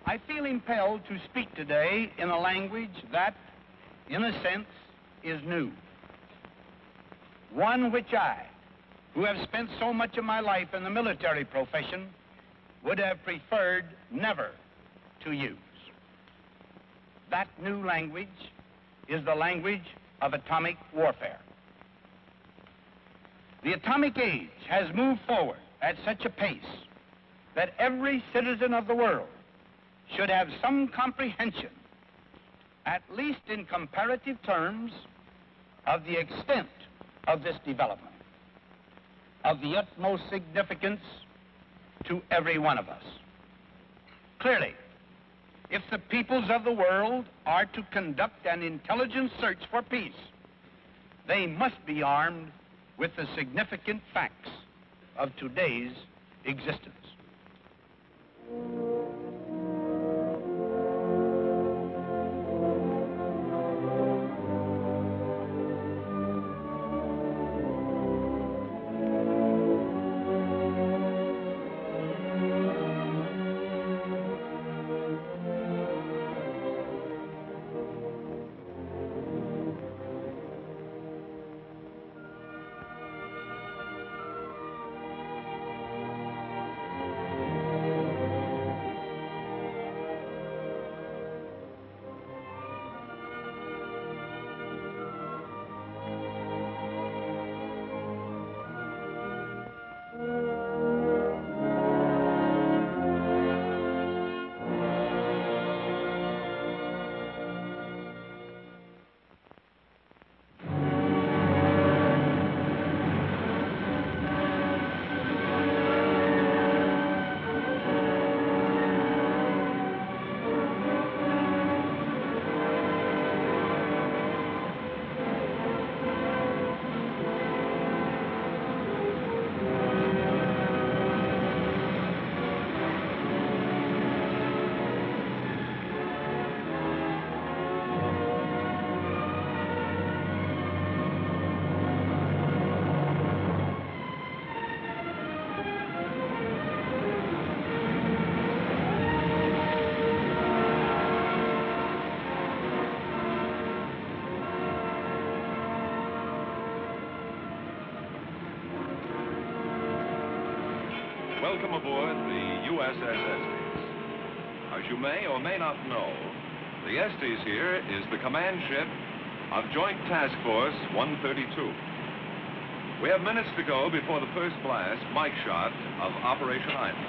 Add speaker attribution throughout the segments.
Speaker 1: I feel impelled to speak today in a language that, in a sense, is new. One which I, who have spent so much of my life in the military profession, would have preferred never to use. That new language is the language of atomic warfare. The atomic age has moved forward at such a pace that every citizen of the world should have some comprehension, at least in comparative terms, of the extent of this development, of the utmost significance to every one of us. Clearly, if the peoples of the world are to conduct an intelligent search for peace, they must be armed with the significant facts of today's existence.
Speaker 2: Welcome aboard the USS Essais. As you may or may not know, the Estes here is the command ship of Joint Task Force 132. We have minutes to go before the first blast, mic shot, of Operation Island.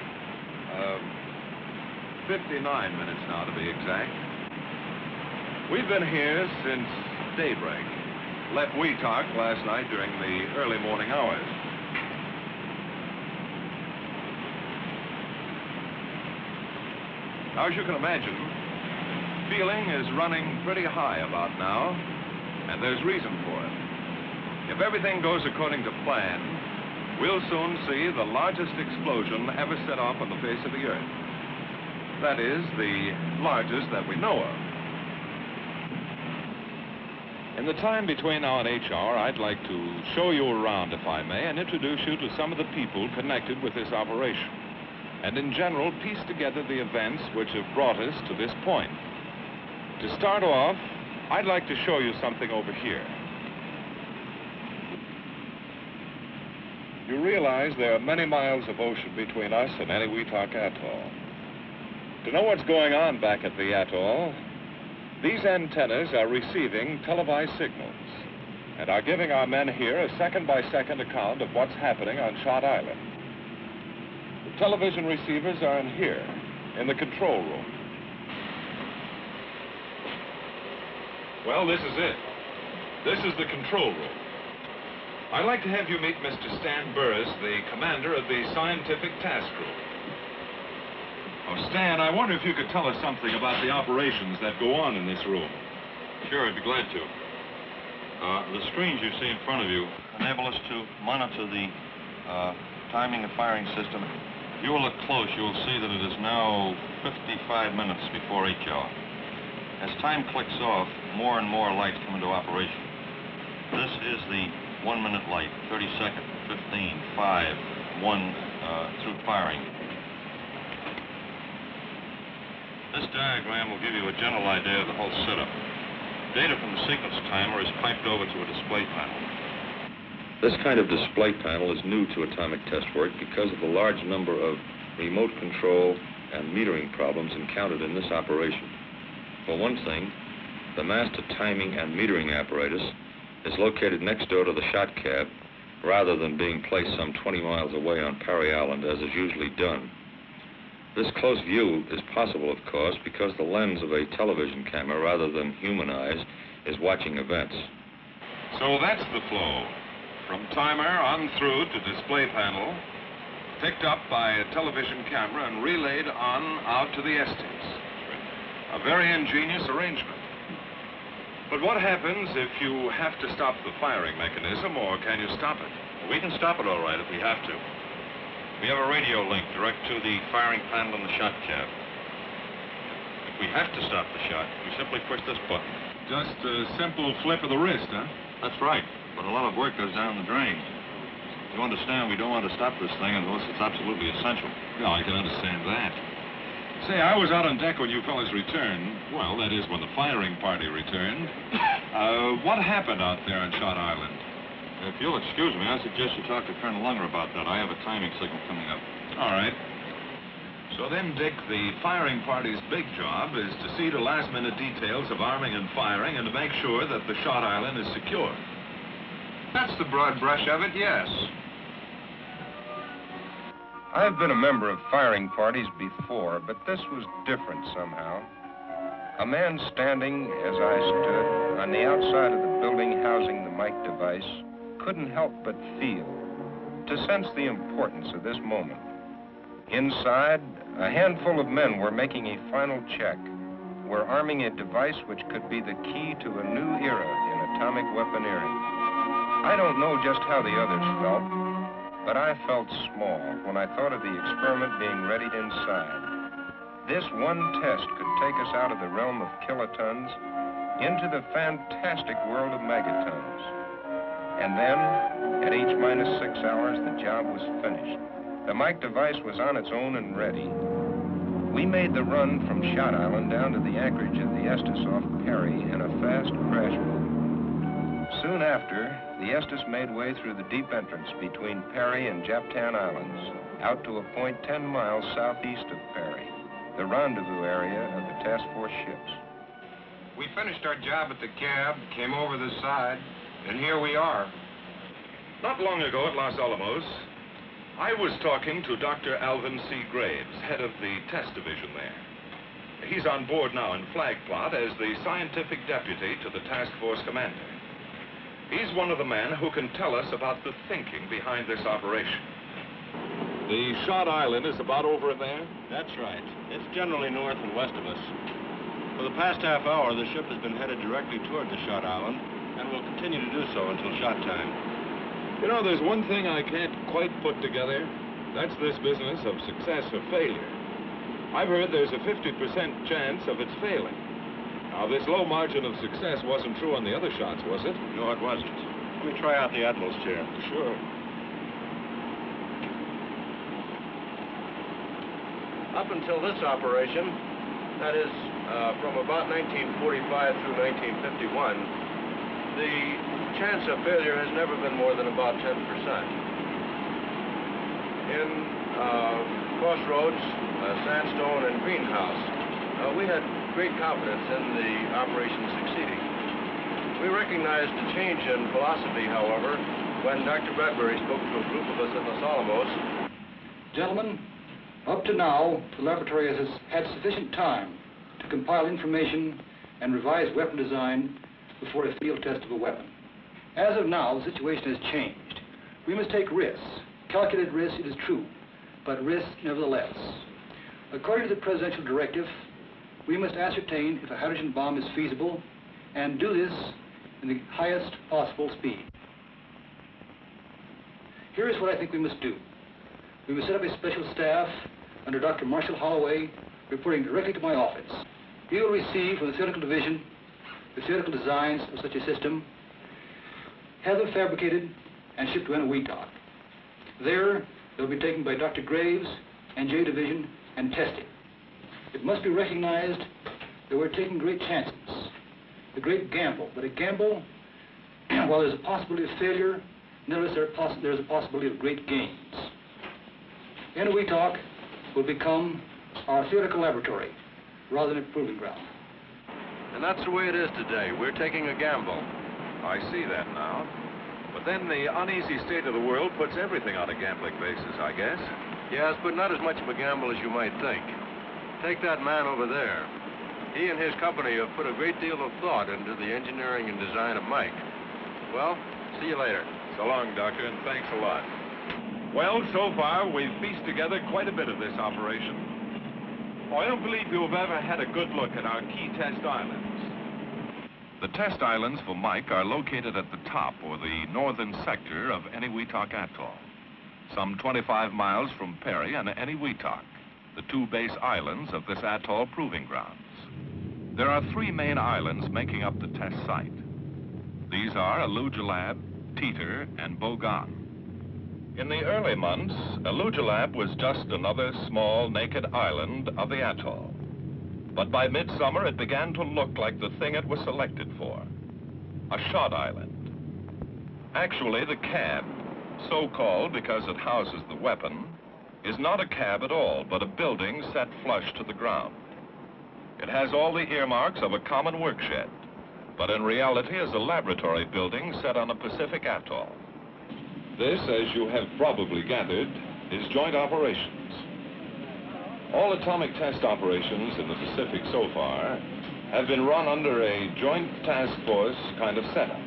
Speaker 2: 59 minutes now, to be exact. We've been here since daybreak. Left Weetalk last night during the early morning hours. Now, as you can imagine, feeling is running pretty high about now, and there's reason for it. If everything goes according to plan, we'll soon see the largest explosion ever set off on the face of the Earth. That is, the largest that we know of. In the time between now and HR, I'd like to show you around, if I may, and introduce you to some of the people connected with this operation, and in general, piece together the events which have brought us to this point. To start off, I'd like to show you something over here. You realize there are many miles of ocean between us and any Weetalk atoll. To know what's going on back at the atoll, these antennas are receiving televised signals and are giving our men here a second-by-second account of what's happening on Shot Island. The television receivers are in here, in the control room. Well, this is it. This is the control room. I'd like to have you meet Mr. Stan Burris, the commander of the scientific task group. Oh, Stan, I wonder if you could tell us something about the operations that go on in this room.
Speaker 3: Sure, I'd be glad to. The screens you see in front of you enable us to monitor the timing and firing system. If you will look close, you will see that it is now 55 minutes before HR. As time clicks off, more and more lights come into operation. This is the 1-minute light, 30-second, 15, 5, 1 through firing. This diagram will give you a general idea of the whole setup. Data from the sequence timer is piped over to a display panel.
Speaker 2: This kind of display panel is new to atomic test work because of the large number of remote control and metering problems encountered in this operation. For one thing, the master timing and metering apparatus is located next door to the shot cab rather than being placed some 20 miles away on Parry Island as is usually done. This close view is possible, of course, because the lens of a television camera rather than human eyes is watching events.
Speaker 3: So that's the flow. From timer on through to display panel, picked up by a television camera and relayed on out to the Essais. A very ingenious arrangement. But what happens if you have to stop the firing mechanism, or can you stop it? We can stop it all right if we have to. We have a radio link direct to the firing panel in the shot cab. If we have to stop the shot, we simply push this button.
Speaker 4: Just a simple flip of the wrist, huh?
Speaker 3: That's right, but a lot of work goes down the drain. You understand we don't want to stop this thing unless it's absolutely essential.
Speaker 4: No, I can understand that. Say, I was out on deck when you fellas returned. Well, that is, when the firing party returned. What happened out there on Shot Island?
Speaker 3: If you'll excuse me, I suggest you talk to Colonel Lunger about that. I have a timing signal coming up.
Speaker 4: All right. So then, Dick, the firing party's big job is to see to last-minute details of arming and firing and to make sure that the Shot Island is secure.
Speaker 5: That's the broad brush of it, yes. I've been a member of firing parties before, but this was different somehow. A man standing, as I stood, on the outside of the building housing the mic device, couldn't help but feel, to sense the importance of this moment. Inside, a handful of men were making a final check. Were arming a device which could be the key to a new era in atomic weaponeering. I don't know just how the others felt, but I felt small when I thought of the experiment being readied inside. This one test could take us out of the realm of kilotons into the fantastic world of megatons. And then, at H-6 hours, the job was finished. The mic device was on its own and ready. We made the run from Shot Island down to the anchorage of the Estes off Perry in a fast crash move. Soon after, the Estes made way through the deep entrance between Perry and Japtan Islands, out to a point 10 miles southeast of Perry, the rendezvous area of the task force ships. We finished our job at the cab, came over the side, and here we are.
Speaker 2: Not long ago at Los Alamos, I was talking to Dr. Alvin C. Graves, head of the test division there. He's on board now in Flag Plot as the scientific deputy to the task force commander. He's one of the men who can tell us about the thinking behind this operation.
Speaker 4: The Shot Island is about over in there?
Speaker 3: That's right. It's generally north and west of us. For the past half hour, the ship has been headed directly toward the Shot Island, and will continue to do so until shot time.
Speaker 4: You know, there's one thing I can't quite put together. That's this business of success or failure. I've heard there's a 50% chance of its failing. Now, this low margin of success wasn't true on the other shots, was it?
Speaker 3: No, it wasn't. Let me try out the Admiral's chair.
Speaker 4: Sure.
Speaker 6: Up until this operation, that is, from about 1945 through 1951, the chance of failure has never been more than about 10%. In Crossroads, Sandstone, and Greenhouse, we had great confidence in the operation succeeding. We recognized a change in philosophy, however, when Dr. Bradbury spoke to a group of us at Los Alamos.
Speaker 7: Gentlemen, up to now, the laboratory has had sufficient time to compile information and revise weapon design before a field test of a weapon. As of now, the situation has changed. We must take risks. Calculated risks, it is true, but risks nevertheless. According to the presidential directive, we must ascertain if a hydrogen bomb is feasible and do this in the highest possible speed. Here is what I think we must do. We must set up a special staff under Dr. Marshall Holloway, reporting directly to my office. He will receive from the theoretical division the theoretical designs of such a system, have them fabricated and shipped to Enowetok. There, they'll be taken by Dr. Graves and J Division and tested. it must be recognized that we're taking great chances, a great gamble. But a gamble, while there's a possibility of failure, nevertheless there's a possibility of great gains. Eniwetok will become our theoretical laboratory rather than a proving ground.
Speaker 6: And that's the way it is today. We're taking a gamble.
Speaker 2: I see that now. But then the uneasy state of the world puts everything on a gambling basis, I guess.
Speaker 6: Yes, but not as much of a gamble as you might think. Take that man over there. He and his company have put a great deal of thought into the engineering and design of Mike. Well, see you later.
Speaker 2: So long, Doctor, and thanks a lot. Well, so far, we've pieced together quite a bit of this operation. Oh, I don't believe you've ever had a good look at our key test islands. The test islands for Mike are located at the top, or the northern sector, of Eniwetok Atoll, some 25 miles from Perry and Eniwetok, the two base islands of this atoll proving grounds. There are three main islands making up the test site. These are Elugelab, Teeter, and Bogan. In the early months, Elugelab was just another small, naked island of the atoll. But by midsummer, it began to look like the thing it was selected for, a shot island. Actually, the cab, so called because it houses the weapon, is not a cab at all, but a building set flush to the ground. It has all the earmarks of a common workshed, but in reality is a laboratory building set on a Pacific atoll. This, as you have probably gathered, is joint operations. All atomic test operations in the Pacific so far have been run under a joint task force kind of setup.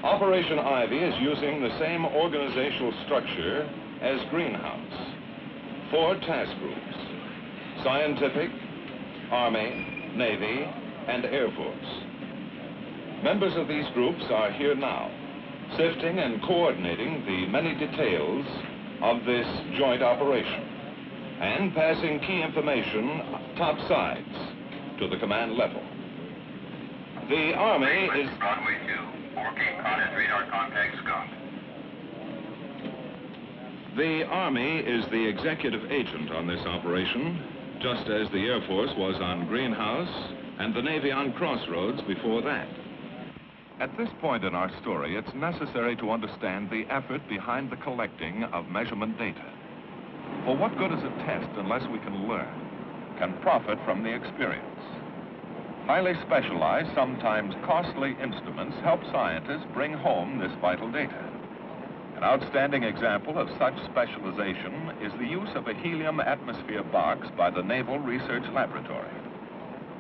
Speaker 2: Operation Ivy is using the same organizational structure as Greenhouse. 4 task groups: scientific, Army, Navy, and Air Force. Members of these groups are here now, sifting and coordinating the many details of this joint operation and passing key information topsides to the command level. The Army is...
Speaker 8: Broadway 2, 4 Cape Cod has radar contact skunk.
Speaker 2: The Army is the executive agent on this operation, just as the Air Force was on Greenhouse and the Navy on Crossroads before that. At this point in our story, it's necessary to understand the effort behind the collecting of measurement data. For what good is a test unless we can learn, can profit from the experience? Highly specialized, sometimes costly instruments help scientists bring home this vital data. An outstanding example of such specialization is the use of a helium atmosphere box by the Naval Research Laboratory.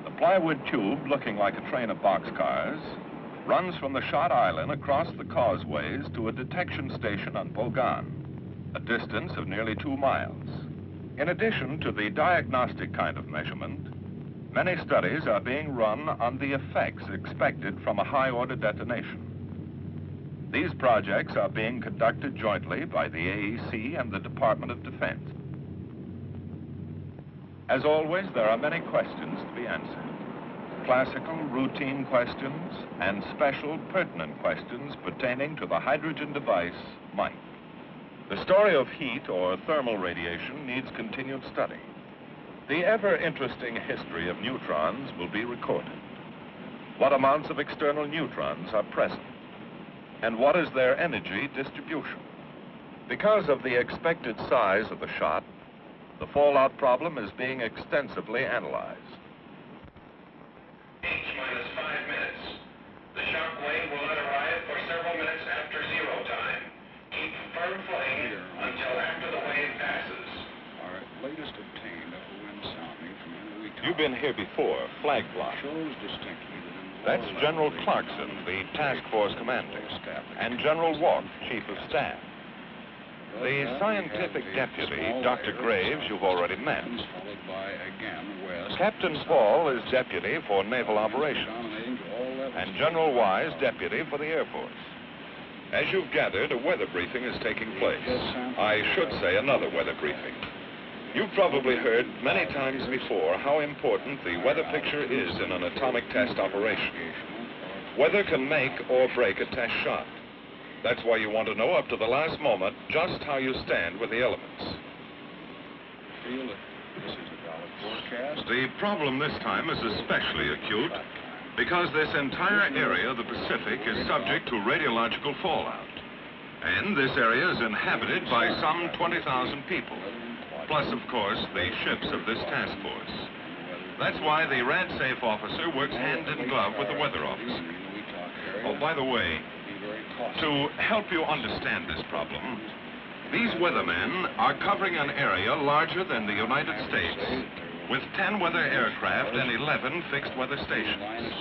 Speaker 2: The plywood tube, looking like a train of boxcars, runs from the shot island across the causeways to a detection station on Bogan, a distance of nearly 2 miles. In addition to the diagnostic kind of measurement, many studies are being run on the effects expected from a high-order detonation. These projects are being conducted jointly by the AEC and the Department of Defense. As always, there are many questions to be answered. Classical, routine questions, and special, pertinent questions pertaining to the hydrogen device, Mike. The story of heat or thermal radiation needs continued study. The ever-interesting history of neutrons will be recorded. What amounts of external neutrons are present? And what is their energy distribution? Because of the expected size of the shot, the fallout problem is being extensively analyzed.
Speaker 8: H-5 minutes. The shock wave will not arrive for several minutes after 0 time. Keep firm footing until after the wave passes.
Speaker 9: Our latest obtained wind sounding from Eniwetok.
Speaker 2: You've been here before, flag block.
Speaker 9: Shows distinctly that in
Speaker 2: That's General Clarkson, the task force commander, and General Walk, chief of staff. The scientific deputy, Dr. Graves, you've already met.
Speaker 9: followed by again west.
Speaker 2: Captain Paul is deputy for naval operations, and General Wise, deputy for the Air Force. As you've gathered, a weather briefing is taking place. I should say another weather briefing. You've probably heard many times before how important the weather picture is in an atomic test operation. Weather can make or break a test shot. That's why you want to know up to the last moment just how you stand with the elements.
Speaker 9: Feel that this is a valid forecast.
Speaker 2: The problem this time is especially acute because this entire area of the Pacific is subject to radiological fallout. And this area is inhabited by some 20,000 people, plus, of course, the ships of this task force. That's why the RadSafe officer works hand in glove with the weather officer. Oh, by the way, to help you understand this problem, these weathermen are covering an area larger than the United States, with 10 weather aircraft and 11 fixed weather stations.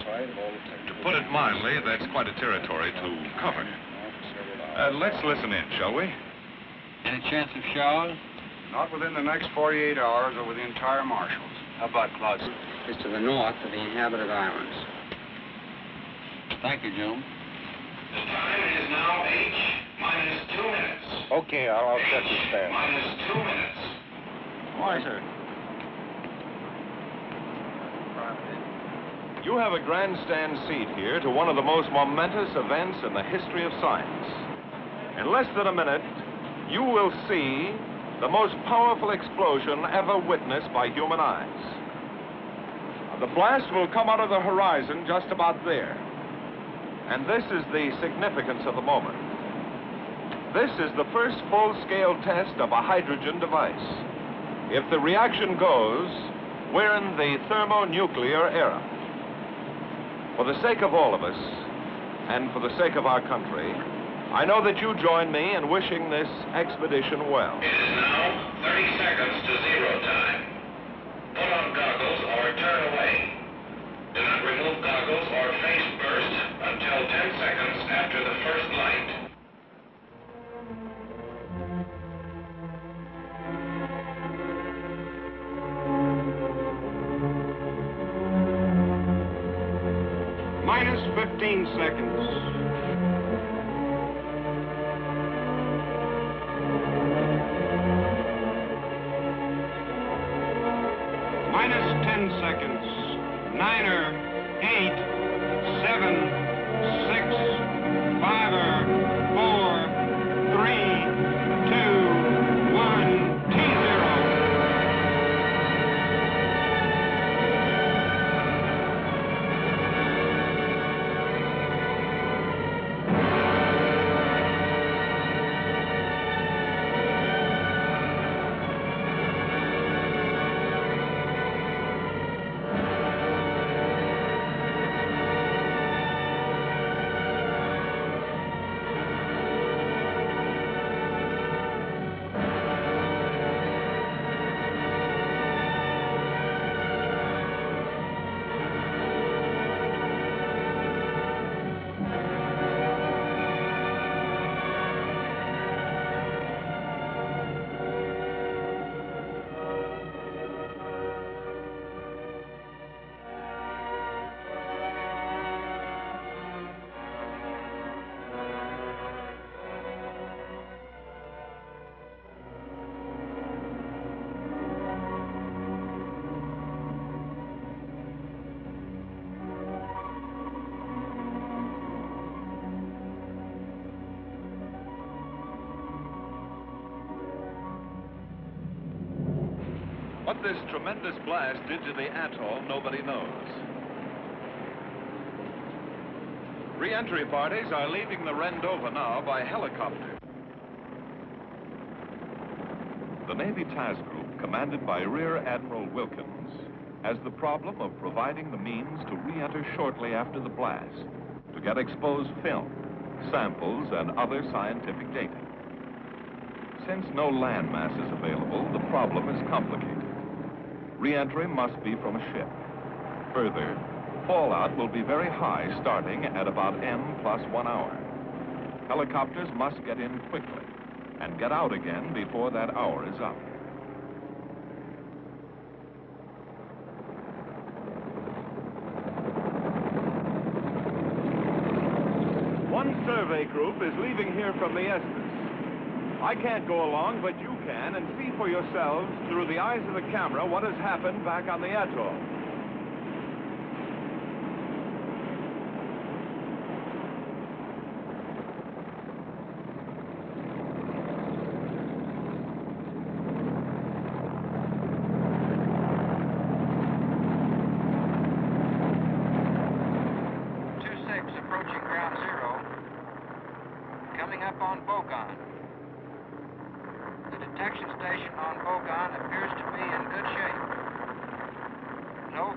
Speaker 2: To put it mildly, that's quite a territory to cover. Let's listen in, shall we?
Speaker 10: Any chance of showers?
Speaker 9: Not within the next 48 hours over the entire Marshalls.
Speaker 10: How about clouds?
Speaker 11: It's to the north of the inhabited islands.
Speaker 10: Thank you, June.
Speaker 8: The time is now H-2 minutes.
Speaker 6: Okay, I'll set the stand.
Speaker 8: -2 minutes.
Speaker 10: Why, sir?
Speaker 2: You have a grandstand seat here to one of the most momentous events in the history of science. In less than a minute, you will see the most powerful explosion ever witnessed by human eyes. The blast will come out of the horizon just about there. And this is the significance of the moment. This is the first full-scale test of a hydrogen device. If the reaction goes, we're in the thermonuclear era. For the sake of all of us, and for the sake of our country, I know that you join me in wishing this expedition well.
Speaker 8: It is now 30 seconds to 0 time. Put on goggles or turn away. Do not remove goggles or face burst until 10 seconds after the first light.
Speaker 9: Minus 15 seconds. Minus 10 seconds. 9, 8, 7, 6, 5, 4, 3, 2, 1, T0.
Speaker 2: What this tremendous blast did to the atoll, nobody knows. Re-entry parties are leaving the Rendova now by helicopter. The Navy Task Group, commanded by Rear Admiral Wilkins, has the problem of providing the means to re-enter shortly after the blast to get exposed film, samples, and other scientific data. Since no land mass is available, the problem is complicated. Re-entry must be from a ship. Further, fallout will be very high, starting at about n+1 hour. Helicopters must get in quickly and get out again before that hour is up. One survey group is leaving here from the Essais. I can't go along, but you can, and see for yourselves through the eyes of the camera what has happened back on the atoll.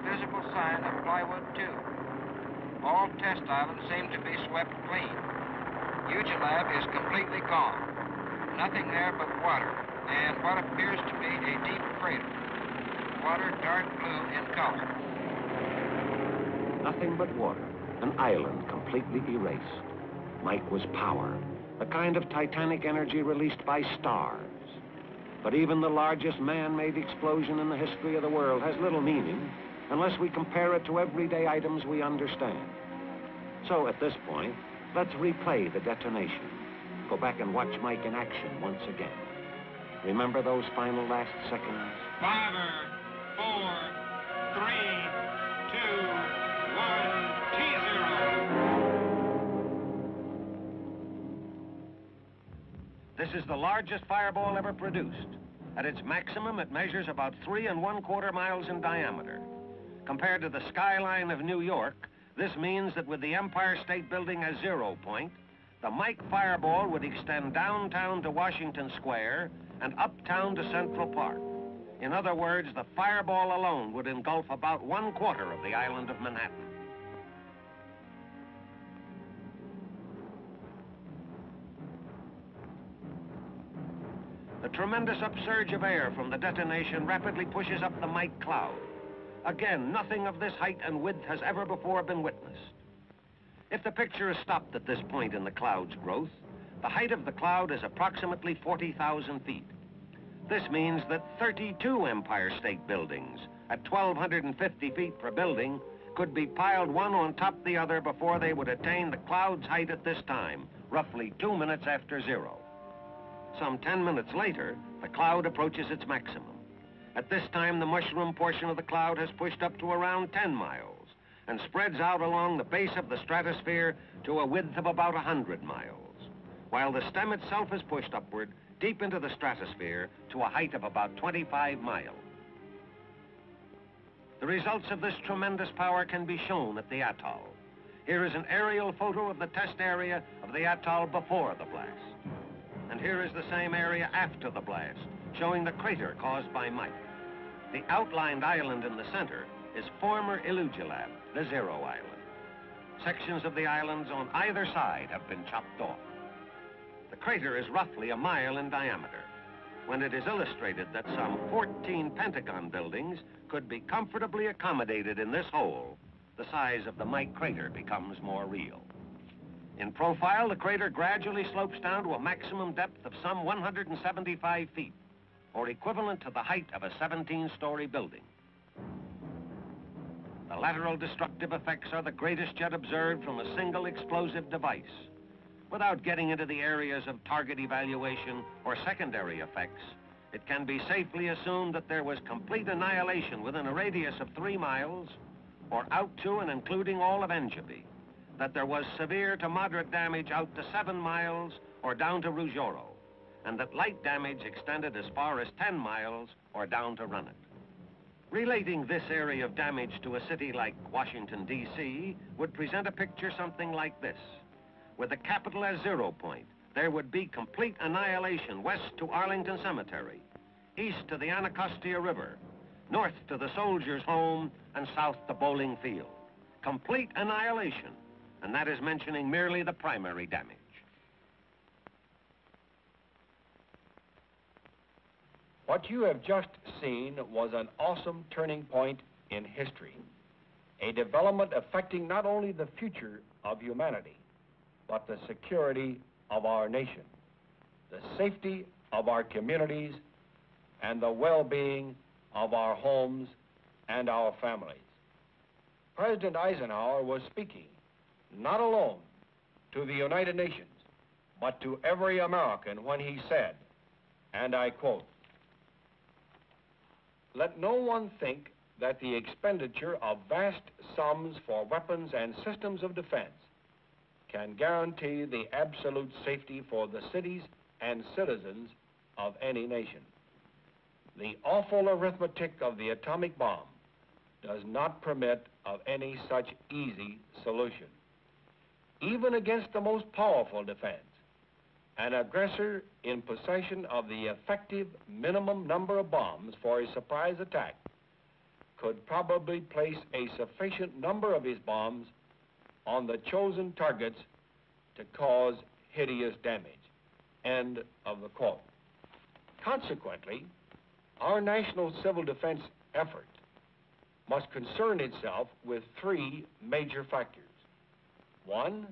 Speaker 11: visible sign of plywood, too. All test islands seem to be swept clean. Lab is completely gone. Nothing there but water, and what appears to be a deep crater. Water dark blue in color.
Speaker 12: Nothing but water. An island completely erased. Mike was power, the kind of titanic energy released by stars. But even the largest man-made explosion in the history of the world has little meaning unless we compare it to everyday items we understand. So at this point, let's replay the detonation. Go back and watch Mike in action once again. Remember those final last seconds?
Speaker 13: 5, 4, 3, 2, 1, T0.
Speaker 12: This is the largest fireball ever produced. At its maximum, it measures about 3 1/4 miles in diameter. Compared to the skyline of New York, this means that with the Empire State Building as 0 point, the Mike fireball would extend downtown to Washington Square and uptown to Central Park. In other words, the fireball alone would engulf about 1/4 of the island of Manhattan. The tremendous upsurge of air from the detonation rapidly pushes up the Mike cloud. Again, nothing of this height and width has ever before been witnessed. If the picture is stopped at this point in the cloud's growth, the height of the cloud is approximately 40,000 feet. This means that 32 Empire State Buildings at 1,250 feet per building could be piled one on top of the other before they would attain the cloud's height at this time, roughly 2 minutes after 0. Some 10 minutes later, the cloud approaches its maximum. At this time, the mushroom portion of the cloud has pushed up to around 10 miles and spreads out along the base of the stratosphere to a width of about 100 miles, while the stem itself is pushed upward deep into the stratosphere to a height of about 25 miles. The results of this tremendous power can be shown at the atoll. Here is an aerial photo of the test area of the atoll before the blast. And here is the same area after the blast, showing the crater caused by Mike. The outlined island in the center is former Lab, the 0 island. Sections of the islands on either side have been chopped off. The crater is roughly a mile in diameter. When it is illustrated that some 14 Pentagon buildings could be comfortably accommodated in this hole, the size of the Mike crater becomes more real. In profile, the crater gradually slopes down to a maximum depth of some 175 feet, or equivalent to the height of a 17-story building. The lateral destructive effects are the greatest yet observed from a single explosive device. Without getting into the areas of target evaluation or secondary effects, it can be safely assumed that there was complete annihilation within a radius of 3 miles, or out to and including all of Engebi, that there was severe to moderate damage out to 7 miles or down to Ruggiero, and that light damage extended as far as 10 miles or down to Runnet. Relating this area of damage to a city like Washington, D.C. would present a picture something like this. With the capital as 0 point, there would be complete annihilation west to Arlington Cemetery, east to the Anacostia River, north to the Soldiers' Home, and south to Bowling Field. Complete annihilation, and that is mentioning merely the primary damage.
Speaker 5: What you have just seen was an awesome turning point in history, a development affecting not only the future of humanity, but the security of our nation, the safety of our communities, and the well-being of our homes and our families. President Eisenhower was speaking not alone to the United Nations, but to every American when he said, and I quote, "Let no one think that the expenditure of vast sums for weapons and systems of defense can guarantee the absolute safety for the cities and citizens of any nation. The awful arithmetic of the atomic bomb does not permit of any such easy solution. Even against the most powerful defense, an aggressor in possession of the effective minimum number of bombs for a surprise attack
Speaker 14: could probably place a sufficient number of his bombs on the chosen targets to cause hideous damage. End of the quote. Consequently, our national civil defense effort must concern itself with three major factors. One,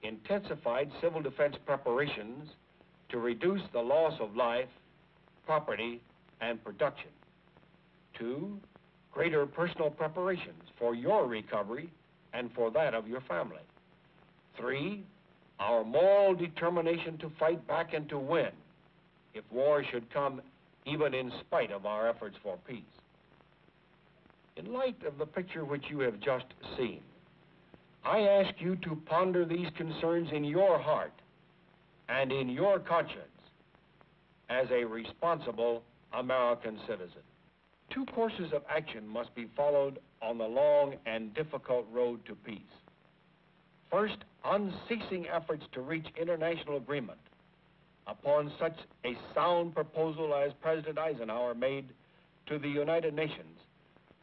Speaker 14: intensified civil defense preparations to reduce the loss of life, property, and production. Two, greater personal preparations for your recovery and for that of your family. Three, our moral determination to fight back and to win if war should come, even in spite of our efforts for peace. In light of the picture which you have just seen, I ask you to ponder these concerns in your heart and in your conscience as a responsible American citizen. Two courses of action must be followed on the long and difficult road to peace. First, unceasing efforts to reach international agreement upon such a sound proposal as President Eisenhower made to the United Nations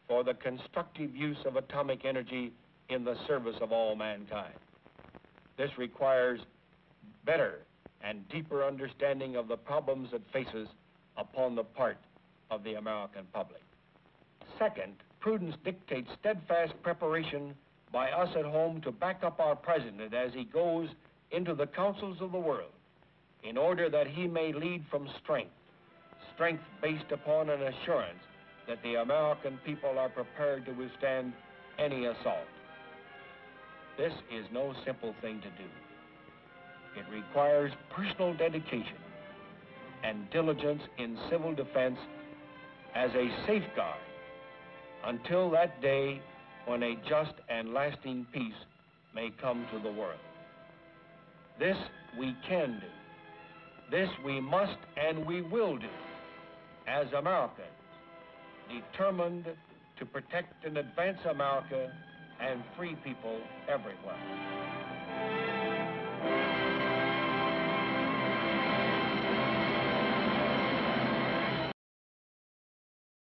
Speaker 14: for the constructive use of atomic energy in the service of all mankind. This requires better and deeper understanding of the problems it faces upon the part of the American public. Second, prudence dictates steadfast preparation by us at home to back up our president as he goes into the councils of the world in order that he may lead from strength, strength based upon an assurance that the American people are prepared to withstand any assault. This is no simple thing to do. It requires personal dedication and diligence in civil defense as a safeguard until that day when a just and lasting peace may come to the world. This we can do. This we must and we will do as Americans, determined to protect and advance America and free people everywhere.